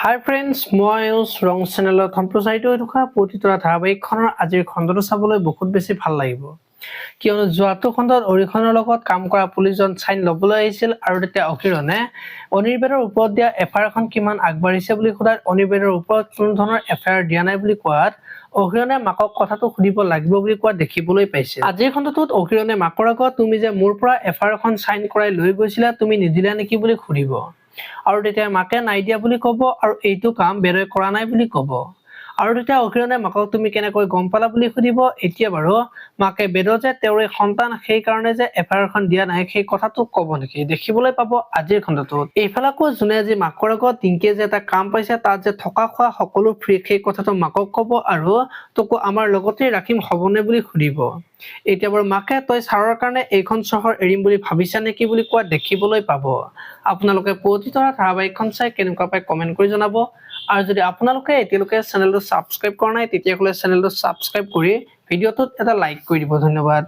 হাই friends, মই ৰং চেনেলত সম্প্ৰচাৰিত হৈ থকা প্ৰতিতৰা ধাৰাবাহিকখনৰ আজিৰ খণ্ডটো চাবলৈ বহুত বেছি ভাল লাগিব। কিয়নো যোৱাটো খণ্ডত অৰিখনৰ লগত কাম কৰা পুলিচজন চাইন ল'বলৈ আহিছিল আৰু তেতিয়া অকিৰণে অনিৰ্বাণৰ ওপৰত দিয়া এফআইআৰখন কিমান আগবাঢ়িছে বুলি সোধাত অনিৰ্বাণৰ ওপৰত কোনো ধৰণৰ এফআইআৰ দিয়া নাই বুলি কোৱাত অকিৰণে মাকক কথাটো সুধিব লাগিব বুলি কোৱা দেখিবলৈ পাইছে। আজিৰ খণ্ডটোত অকিৰণে মাকৰ আগত তুমি যে মোৰ পৰা এফআইআৰখন চাইন কৰাই লৈ গৈছিলা, তুমি নিদিলা নেকি বুলি সুধিব। আৰু তেতিয়া মাকে নাই দিয়া বুলি ক'ব আৰু এইটো কাম বেদই কৰা নাই বুলি ক'ব। আৰু তেতিয়া অকিৰণে মাকক তুমি কেনেকৈ গম পালা বুলি সুধিব। এতিয়া বাৰু মাকে বেদ যে তেওঁৰে সন্তান, সেই কাৰণে যে এফআইআৰখন দিয়া নাই সেই কথাটো ক'ব নেকি, দেখিবলৈ পাব আজিৰ খণ্ডটোত। এইফালে আকৌ যোনে আজি মাকৰ আগত টিংকিয়ে যে এটা কাম পাইছে তাত যে থকা খোৱা সকলো ফ্ৰী, সেই কথাটো মাকক ক'ব আৰু তোকো আমাৰ লগতে ৰাখিম হ'বনে বুলি সুধিব। এতিয়া বাৰু মাকে তই ছাৰৰ কাৰণে এইখন চহৰ এৰিম বুলি ভাবিছা নেকি বুলি কোৱা দেখিবলৈ পাব। আপোনালোকে প্ৰতিতৰা ধাৰাবাহিকখন চাই কেনেকুৱা পাই কমেন্ট কৰি জনাব। আৰু যদি আপোনালোকে এতিয়ালৈকে চেনেলটো ছাবস্ক্ৰাইব কৰা নাই তেতিয়াহ'লে চেনেলটো ছাবস্ক্ৰাইব কৰি ভিডিঅ'টোত এটা লাইক কৰি দিব। ধন্যবাদ।